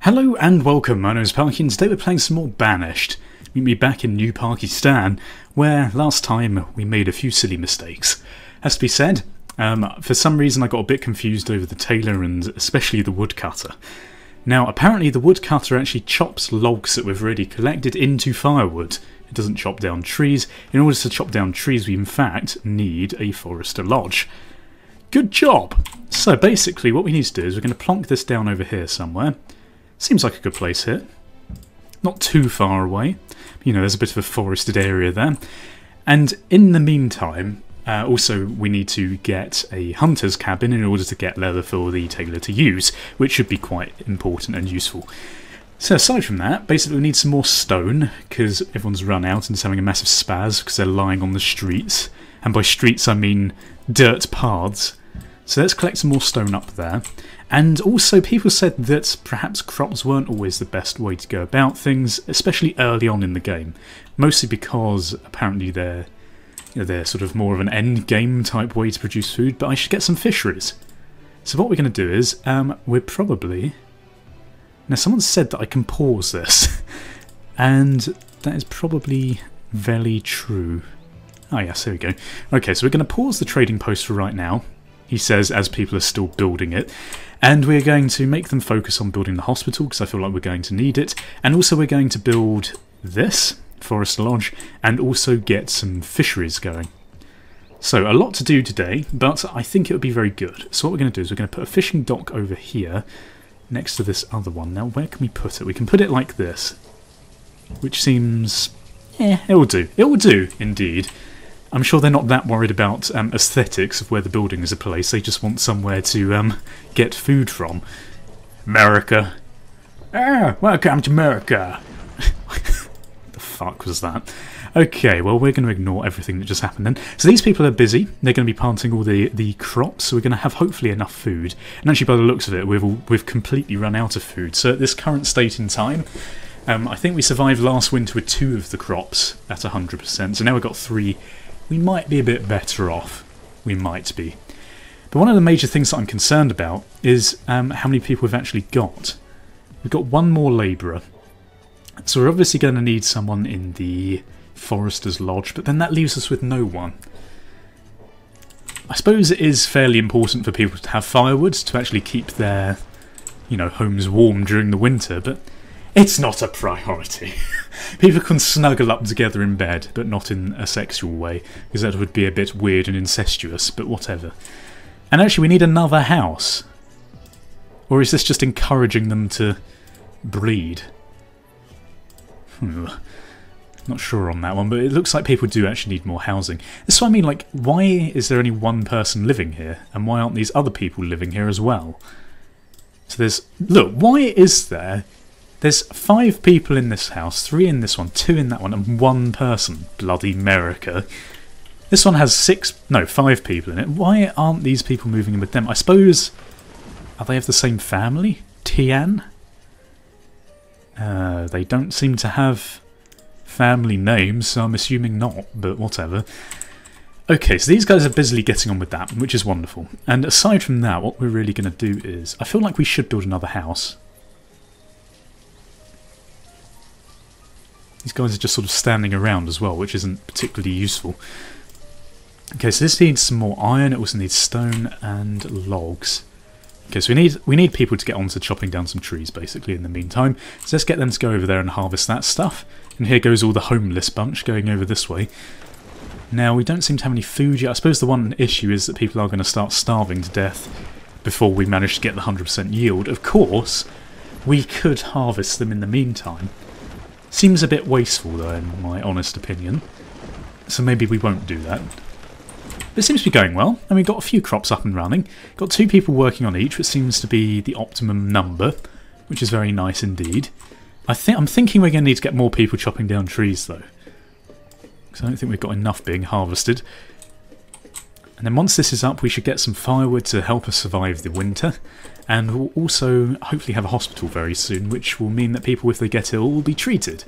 Hello and welcome, my name is Parky and today we're playing some more Banished. Meet me back in New Pakistan, where last time we made a few silly mistakes. Has to be said, for some reason I got a bit confused over the tailor and especially the woodcutter. Now apparently the woodcutter actually chops logs that we've already collected into firewood. It doesn't chop down trees. In order to chop down trees we in fact need a forester lodge. Good job! So basically what we need to do is we're going to plonk this down over here somewhere. Seems like a good place here. Not too far away. You know, there's a bit of a forested area there. And in the meantime, also we need to get a hunter's cabin in order to get leather for the tailor to use, which should be quite important and useful. So aside from that, basically we need some more stone, because everyone's run out and is having a massive spaz because they're lying on the streets. And by streets I mean dirt paths. So let's collect some more stone up there. And also people said that perhaps crops weren't always the best way to go about things, especially early on in the game. Mostly because apparently they're sort of more of an end game type way to produce food, but I should get some fisheries. So what we're going to do is, we're probably... Now someone said that I can pause this, and that is probably very true. Oh yes, there we go. Okay, so we're going to pause the trading post for right now. He says as people are still building it, and we're going to make them focus on building the hospital because I feel like we're going to need it, and also we're going to build this forest lodge and also get some fisheries going. So a lot to do today, but I think it would be very good. So what we're going to do is we're going to put a fishing dock over here next to this other one. Now where can we put it? We can put it like this, which seems... it will do. It will do, indeed. I'm sure they're not that worried about aesthetics of where the buildings are placed. They just want somewhere to get food from. America. Ah, welcome to America. What the fuck was that? Okay, well we're going to ignore everything that just happened then. So these people are busy. They're going to be planting all the crops, so we're going to have hopefully enough food. And actually by the looks of it, we've completely run out of food. So at this current state in time, I think we survived last winter with 2 of the crops at 100%. So now we've got 3. We might be a bit better off. We might be. But one of the major things that I'm concerned about is how many people we've actually got. We've got 1 more labourer. So we're obviously going to need someone in the Forester's Lodge, but then that leaves us with no one. I suppose it is fairly important for people to have firewood to actually keep their, homes warm during the winter, but it's not a priority. People can snuggle up together in bed, but not in a sexual way, because that would be a bit weird and incestuous, but whatever. And actually we need another house. Or is this just encouraging them to breed? Not sure on that one, but it looks like people do actually need more housing. That's what I mean, like, why is there only 1 person living here? And why aren't these other people living here as well? So there's... Look, why is there... There's 5 people in this house, 3 in this one, 2 in that one, and 1 person. Bloody America. This one has 5 people in it. Why aren't these people moving in with them? I suppose... Are they of the same family? Tian? They don't seem to have family names, so I'm assuming not, but whatever. Okay, so these guys are busily getting on with that, which is wonderful. And aside from that, what we're really going to do is... I feel like we should build another house. These guys are just sort of standing around as well, which isn't particularly useful. Okay, so this needs some more iron. It also needs stone and logs. Okay, so we need people to get on to chopping down some trees, basically, in the meantime. So let's get them to go over there and harvest that stuff. And here goes all the homeless bunch going over this way. Now, we don't seem to have any food yet. I suppose the one issue is that people are going to start starving to death before we manage to get the 100% yield. Of course, we could harvest them in the meantime. Seems a bit wasteful though, in my honest opinion. So maybe we won't do that. But it seems to be going well, and we've got a few crops up and running. Got 2 people working on each, which seems to be the optimum number, which is very nice indeed. I'm thinking we're going to need to get more people chopping down trees though, because I don't think we've got enough being harvested. And then once this is up, we should get some firewood to help us survive the winter. And we'll also hopefully have a hospital very soon, which will mean that people, if they get ill, will be treated.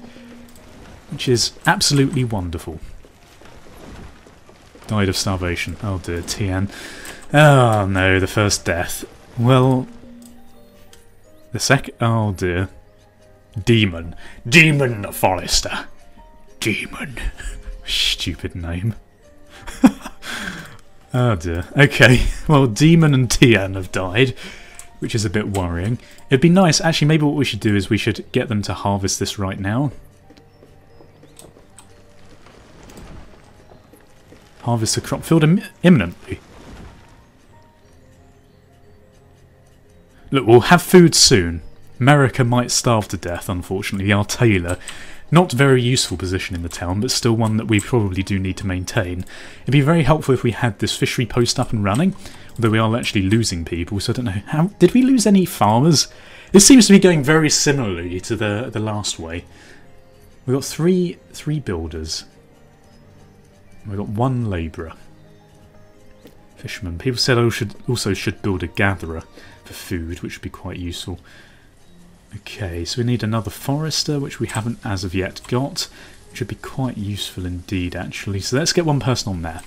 Which is absolutely wonderful. Died of starvation. Oh dear, Tian. Oh no, the first death. Well, The second... Oh dear. Demon. Demon Forester. Demon. Stupid name. Oh dear. Okay, well, Demon and Tian have died, which is a bit worrying. It'd be nice, actually, maybe what we should do is we should get them to harvest this right now. Harvest the crop field imminently. Look, we'll have food soon. America might starve to death, unfortunately. Our tailor. Not very useful position in the town, but still one that we probably do need to maintain. It'd be very helpful if we had this fishery post up and running, although we are actually losing people, so I don't know how... Did we lose any farmers? This seems to be going very similarly to the last way. We've got three builders. We've got one labourer. Fisherman. People said I also should build a gatherer for food, which would be quite useful. Okay, so we need another forester, which we haven't as of yet got, which would be quite useful indeed, actually. So let's get one person on there.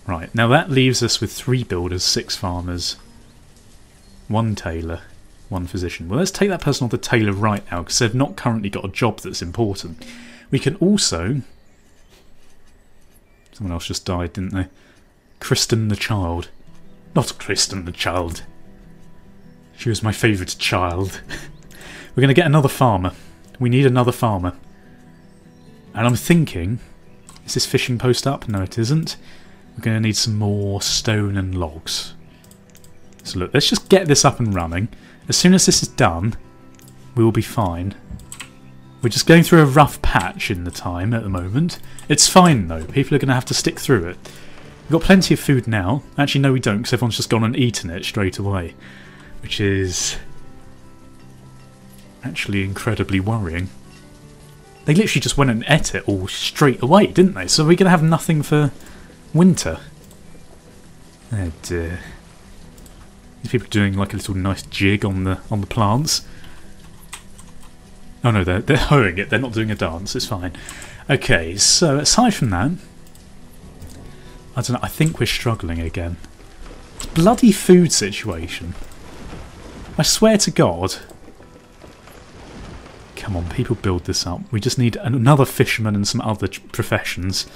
Right, now that leaves us with 3 builders, 6 farmers, 1 tailor, 1 physician. Well, let's take that person off the tailor right now, because they've not currently got a job that's important. We can also... Someone else just died, didn't they? Kristen the child. Not Kristen the child. She was my favourite child. We're going to get another farmer. We need another farmer. And I'm thinking... Is this fishing post up? No, it isn't. We're going to need some more stone and logs. So look, let's just get this up and running. As soon as this is done, we will be fine. We're just going through a rough patch in the time at the moment. It's fine though. People are going to have to stick through it. We've got plenty of food now. Actually, no we don't, because everyone's just gone and eaten it straight away. Which is actually incredibly worrying. They literally just went and ate it all straight away, didn't they? So we're going to have nothing for winter. Oh dear. These people are doing like a little nice jig on the plants. Oh no, they're hoeing it. They're not doing a dance. It's fine. Okay, so aside from that, I don't know. I think we're struggling again. Bloody food situation. I swear to God. Come on, people build this up. We just need another fisherman and some other professions.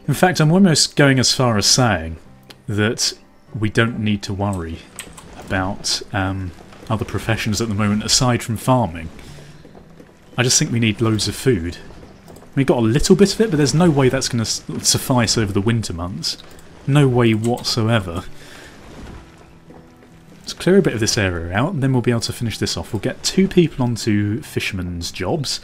In fact, I'm almost going as far as saying that we don't need to worry about other professions at the moment aside from farming. I just think we need loads of food. We got a little bit of it, but there's no way that's going to suffice over the winter months. No way whatsoever. Let's clear a bit of this area out, and then we'll be able to finish this off. We'll get 2 people onto fishermen's jobs.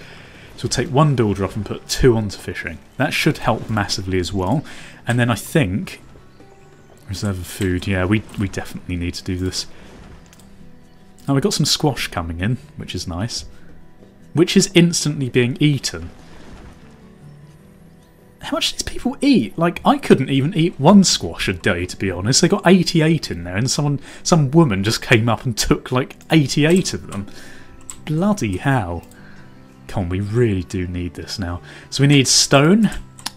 So we'll take 1 builder off and put 2 onto fishing. That should help massively as well. And then I think... Reserve of food. Yeah, we definitely need to do this. Now we've got some squash coming in, which is nice. Which is instantly being eaten. How much do these people eat? Like, I couldn't even eat 1 squash a day, to be honest. They got 88 in there, and some woman just came up and took, like, 88 of them. Bloody hell. Come on, we really do need this now. So we need stone,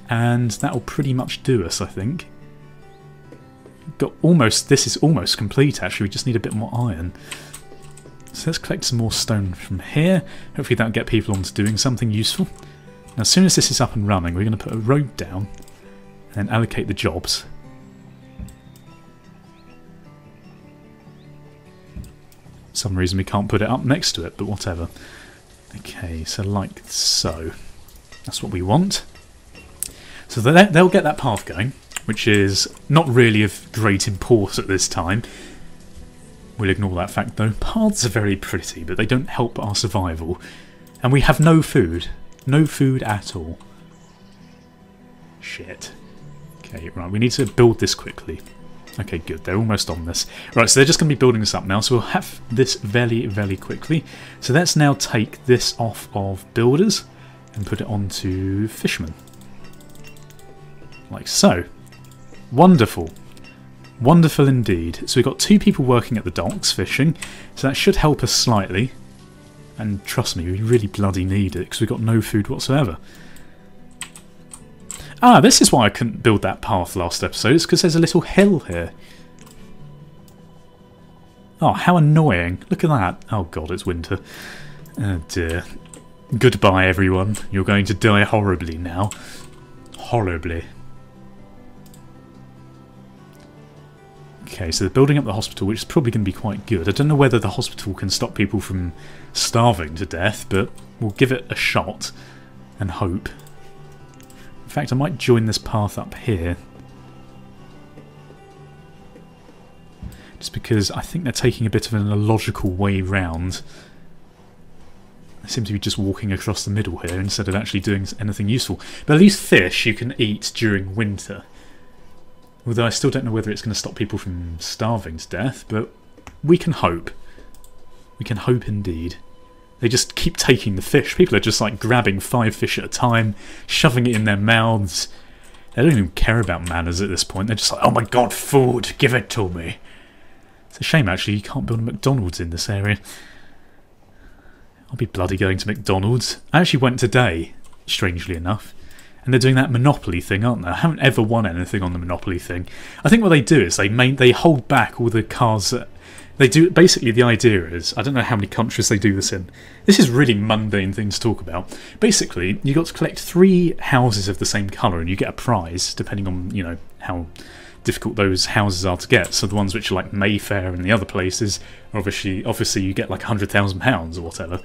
and that'll pretty much do us, I think. Got almost... This is almost complete, actually. We just need a bit more iron. So let's collect some more stone from here. Hopefully that'll get people onto doing something useful. Now, as soon as this is up and running, we're going to put a road down and then allocate the jobs. For some reason we can't put it up next to it, but whatever. Okay, so like so. That's what we want. So they'll get that path going, which is not really of great import at this time. We'll ignore that fact though. Paths are very pretty, but they don't help our survival. And we have no food. No food at all. Shit. Okay, right, we need to build this quickly. Okay, good, they're almost on this. Right, so they're just going to be building this up now, so we'll have this very, very quickly. So let's now take this off of builders and put it onto fishermen. Like so. Wonderful. Wonderful indeed. So we've got 2 people working at the docks fishing, so that should help us slightly. And trust me, we really bloody need it, because we've got no food whatsoever. Ah, this is why I couldn't build that path last episode. It's because there's a little hill here. Oh, how annoying. Look at that. Oh god, it's winter. Oh dear. Goodbye, everyone. You're going to die horribly now. Horribly. Okay, so they're building up the hospital, which is probably going to be quite good. I don't know whether the hospital can stop people from starving to death, but we'll give it a shot and hope. In fact, I might join this path up here. Just because I think they're taking a bit of an illogical way round. They seem to be just walking across the middle here instead of actually doing anything useful. But at least fish you can eat during winter. Although I still don't know whether it's going to stop people from starving to death, but we can hope. We can hope indeed. They just keep taking the fish. People are just like grabbing 5 fish at a time, shoving it in their mouths. They don't even care about manners at this point. They're just like, oh my god, food, give it to me. It's a shame actually you can't build a McDonald's in this area. I'll be bloody going to McDonald's. I actually went today, strangely enough. And they're doing that Monopoly thing, aren't they? I haven't ever won anything on the Monopoly thing. I think what they do is they hold back all the cars that they do. Basically, the idea is, I don't know how many countries they do this in. This is really mundane thing to talk about. Basically, you got to collect 3 houses of the same colour, and you get a prize depending on, you know, how difficult those houses are to get. So the ones which are like Mayfair and the other places, obviously you get like £100,000 or whatever.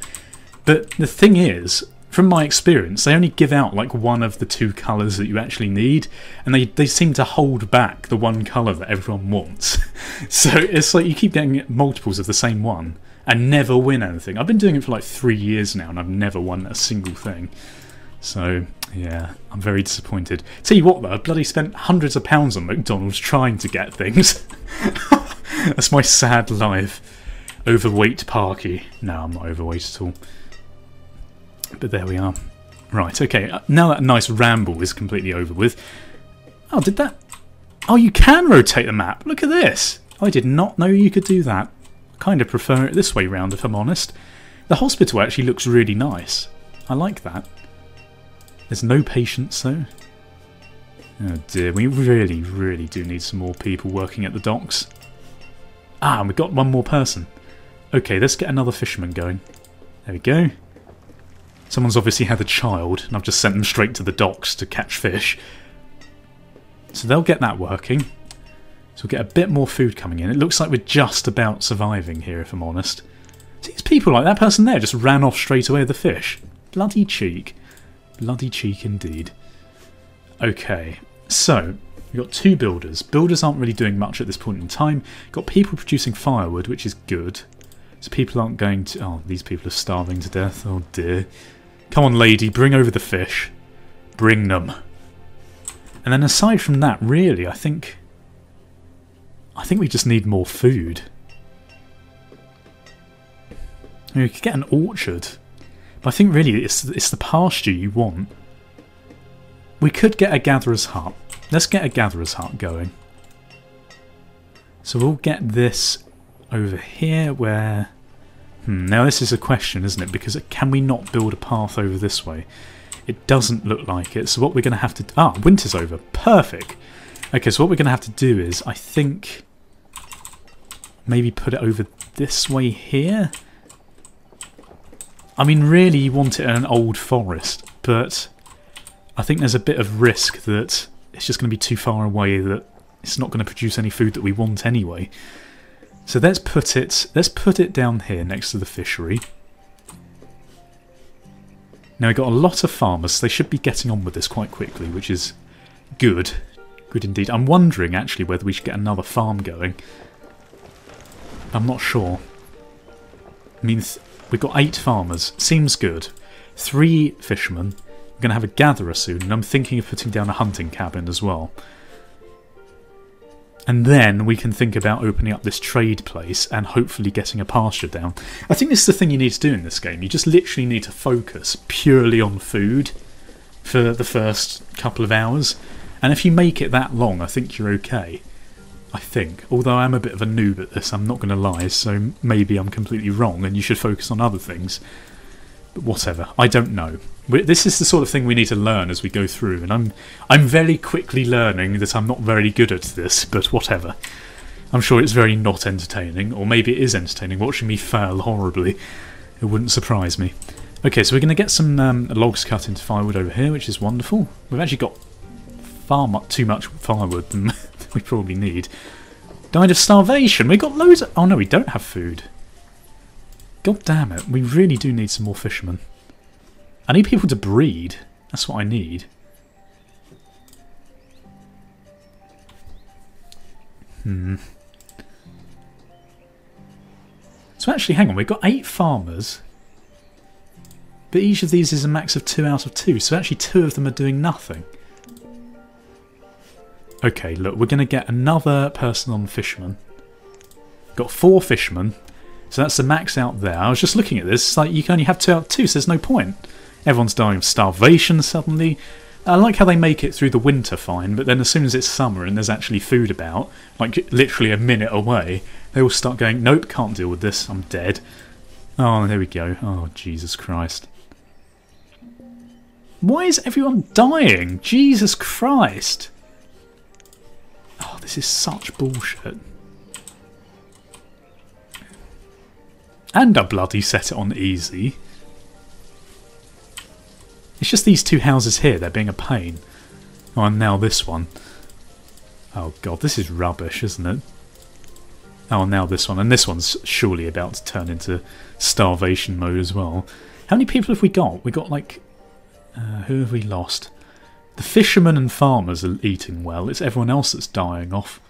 But the thing is, from my experience, they only give out like one of the 2 colours that you actually need, and they seem to hold back the one colour that everyone wants. So it's like you keep getting multiples of the same one and never win anything. I've been doing it for like 3 years now and I've never won a single thing. So yeah, I'm very disappointed. Tell you what though, I bloody spent hundreds of pounds on McDonald's trying to get things. That's my sad life. Overweight Parky. No, I'm not overweight at all. But there we are. Right, okay, now that nice ramble is completely over with. Oh, did that... Oh, you can rotate the map! Look at this! I did not know you could do that. I kind of prefer it this way round, if I'm honest. The hospital actually looks really nice. I like that. There's no patients, though. Oh dear, we really, really do need some more people working at the docks. Ah, and we've got one more person. Okay, let's get another fisherman going. There we go. Someone's obviously had a child, and I've just sent them straight to the docks to catch fish. So they'll get that working. So we'll get a bit more food coming in. It looks like we're just about surviving here, if I'm honest. See, these people like that person there just ran off straight away with the fish. Bloody cheek. Bloody cheek indeed. Okay, so we've got 2 builders. Builders aren't really doing much at this point in time. Got people producing firewood, which is good. So people aren't going to... Oh, these people are starving to death. Oh dear. Come on, lady, bring over the fish. Bring them. And then aside from that, really, I think we just need more food. I mean, we could get an orchard. But I think really it's the pasture you want. We could get a gatherer's hut. Let's get a gatherer's hut going. So we'll get this over here where... Now this is a question, isn't it? Because can we not build a path over this way? It doesn't look like it. So what we're going to have to... Ah, winter's over. Perfect. Okay, so what we're going to have to do is, I think... Maybe put it over this way here? I mean, really you want it in an old forest, but I think there's a bit of risk that it's just going to be too far away that it's not going to produce any food that we want anyway. So let's put it down here next to the fishery. Now we've got a lot of farmers, so they should be getting on with this quite quickly, which is good. Good indeed. I'm wondering actually whether we should get another farm going. I'm not sure. I mean, we've got 8 farmers. Seems good. 3 fishermen. We're going to have a gatherer soon, and I'm thinking of putting down a hunting cabin as well. And then we can think about opening up this trade place and hopefully getting a pasture down. I think this is the thing you need to do in this game. You just literally need to focus purely on food for the first couple of hours. And if you make it that long, I think you're okay. I think. Although I'm a bit of a noob at this, I'm not going to lie, so maybe I'm completely wrong and you should focus on other things. But whatever. I don't know. This is the sort of thing we need to learn as we go through, and I'm very quickly learning that I'm not very good at this, but whatever. I'm sure it's very not entertaining, or maybe it is entertaining, watching me fail horribly. It wouldn't surprise me. Okay, so we're going to get some logs cut into firewood over here, which is wonderful. We've actually got too much firewood than we probably need. Died of starvation. We got loads of... Oh no, we don't have food. God damn it. We really do need some more fishermen. I need people to breed. That's what I need. So actually, hang on. We've got 8 farmers. But each of these is a max of 2 out of 2. So actually 2 of them are doing nothing. Okay, look, we're going to get another person on fishermen. Got 4 fishermen, so that's the max out there. I was just looking at this, it's like you can only have 2 out of 2, so there's no point. Everyone's dying of starvation suddenly. I like how they make it through the winter fine, but then as soon as it's summer and there's actually food about, like literally a minute away, they all start going, nope, can't deal with this, I'm dead. Oh, there we go. Oh, Jesus Christ. Why is everyone dying? Jesus Christ. Oh, this is such bullshit. And I bloody set it on easy. It's just these 2 houses here, they're being a pain. Oh, and now this one. Oh god, this is rubbish, isn't it? Oh, and now this one. And this one's surely about to turn into starvation mode as well. How many people have we got? We got like... who have we lost? The fishermen and farmers are eating well. It's everyone else that's dying off.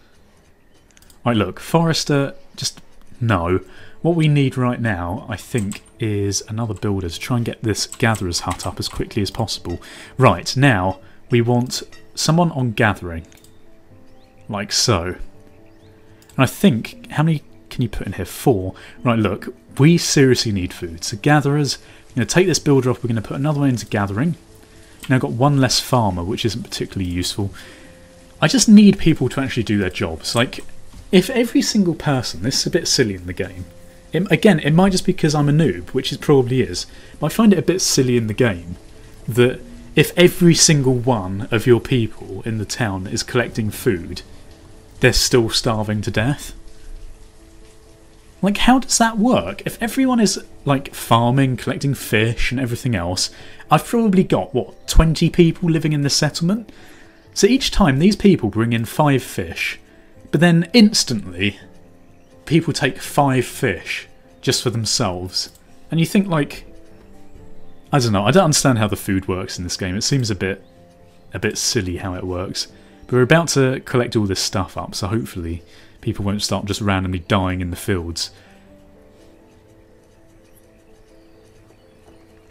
Right, look, Forester, just... No. What we need right now, I think, is another builder to try and get this gatherer's hut up as quickly as possible. Right, now, we want someone on gathering. Like so. And I think, how many can you put in here? 4. Right, look, we seriously need food. So gatherers, I'm going to take this builder off, we're going to put another one into gathering. Now I've got 1 less farmer, which isn't particularly useful. I just need people to actually do their jobs. Like, if every single person, this is a bit silly in the game. Again, it might just be because I'm a noob, which it probably is. But I find it a bit silly in the game that if every single one of your people in the town is collecting food, they're still starving to death. Like, how does that work? If everyone is, like, farming, collecting fish and everything else, I've probably got, what, 20 people living in the settlement? So each time these people bring in 5 fish, but then instantly people take 5 fish just for themselves. And you think, like, I don't know, I don't understand how the food works in this game. It seems a bit silly how it works. But we're about to collect all this stuff up, so hopefully people won't start just randomly dying in the fields.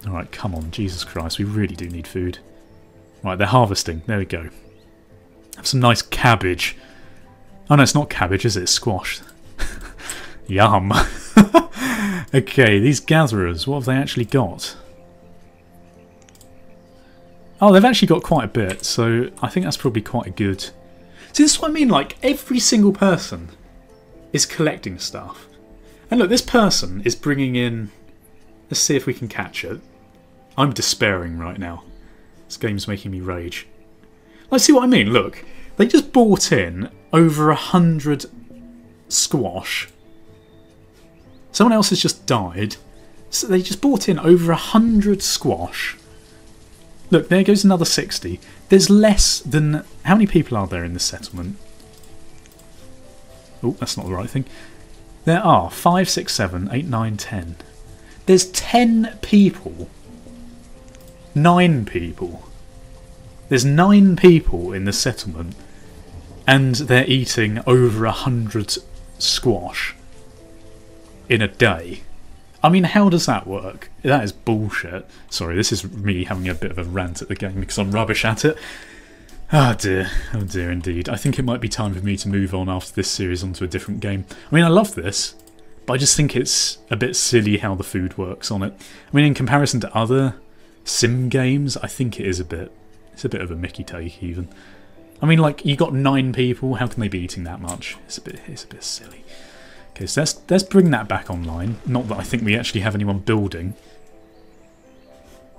Alright, come on, Jesus Christ, we really do need food. Right, they're harvesting, there we go. Have some nice cabbage. Oh no, it's not cabbage, is it? It's squash. Yum. Okay, these gatherers, what have they actually got? Oh, they've actually got quite a bit, so I think that's probably quite good. See, this is what I mean, like, every single person is collecting stuff. And look, this person is bringing in... Let's see if we can catch it. I'm despairing right now. This game's making me rage. Like, see what I mean? Look, they just bought in over 100 squash. Someone else has just died. So they just bought in over 100 squash. Look, there goes another 60. There's less than... How many people are there in this settlement? Oh, that's not the right thing. There are 5, 6, 7, 8, 9, 10. There's 10 people. 9 people. There's 9 people in the settlement. And they're eating over 100 squash in a day. I mean, how does that work? That is bullshit. Sorry, this is me having a bit of a rant at the game because I'm rubbish at it. Oh dear indeed. I think it might be time for me to move on after this series onto a different game. I mean, I love this, but I just think it's a bit silly how the food works on it. I mean, in comparison to other sim games, I think it is it's a bit of a Mickey take even. I mean, like, you got 9 people, how can they be eating that much? It's a bit silly. Okay, so let's bring that back online. Not that I think we actually have anyone building.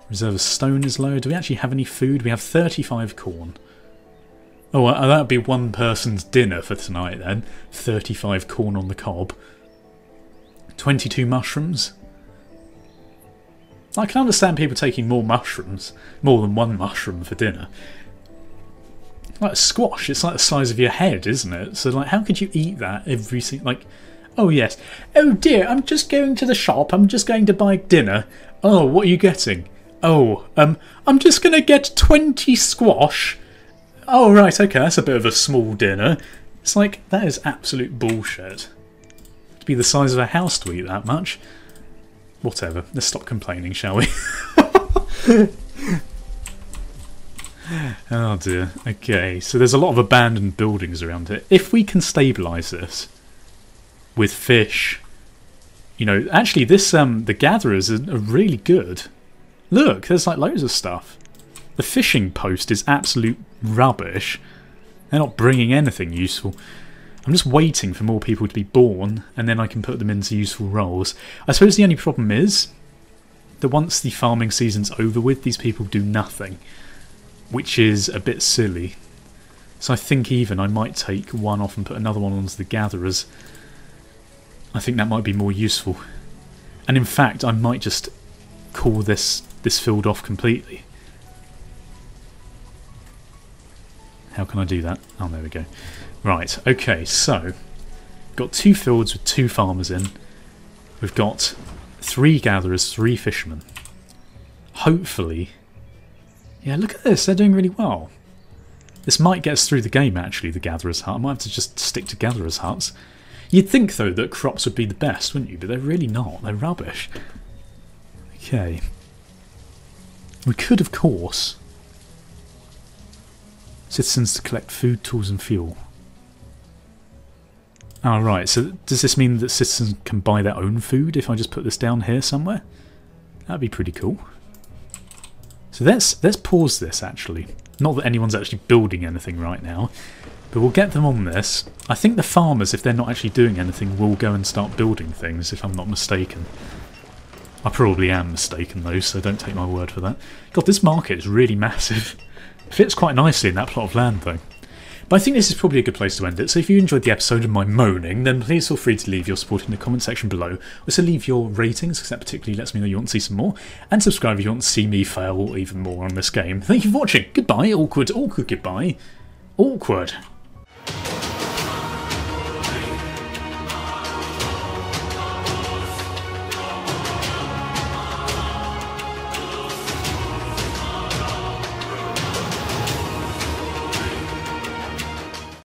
Reserve of stone is low. Do we actually have any food? We have 35 corn. Oh, that would be one person's dinner for tonight then. 35 corn on the cob. 22 mushrooms. I can understand people taking more mushrooms, more than one mushroom for dinner. Like a squash, it's like the size of your head, isn't it? So like, how could you eat that every single, like, oh yes, oh dear, I'm just going to the shop, I'm just going to buy dinner. Oh, what are you getting? Oh, I'm just going to get 20 squash. Oh right, okay, that's a bit of a small dinner. It's like, that is absolute bullshit. To be the size of a house to eat that much. Whatever, let's stop complaining, shall we? Oh dear. Okay, so there's a lot of abandoned buildings around here. If we can stabilise this with fish, you know, actually this the gatherers are really good. Look, there's like loads of stuff. The fishing post is absolute rubbish. They're not bringing anything useful. I'm just waiting for more people to be born, and then I can put them into useful roles. I suppose the only problem is that once the farming season's over with, these people do nothing, which is a bit silly. So I think even I might take one off and put another one onto the gatherers. I think that might be more useful. And in fact, I might just call this field off completely. How can I do that? Oh, there we go. Right, okay, so got 2 fields with 2 farmers in. We've got 3 gatherers, 3 fishermen. Hopefully, yeah, look at this, they're doing really well. This might get us through the game, actually, the gatherers' hut. I might have to just stick to gatherers' huts. You'd think, though, that crops would be the best, wouldn't you? But they're really not. They're rubbish. Okay. We could, of course, citizens to collect food, tools and fuel. Oh, right, so does this mean that citizens can buy their own food if I just put this down here somewhere? That'd be pretty cool. So let's pause this, actually. Not that anyone's actually building anything right now, but we'll get them on this. I think the farmers, if they're not actually doing anything, will go and start building things, if I'm not mistaken. I probably am mistaken, though, so don't take my word for that. God, this market is really massive. It fits quite nicely in that plot of land, though. But I think this is probably a good place to end it, so if you enjoyed the episode of my moaning, then please feel free to leave your support in the comment section below. Also leave your ratings, because that particularly lets me know you want to see some more, and subscribe if you want to see me fail even more on this game. Thank you for watching. Goodbye. Awkward, awkward goodbye. Awkward.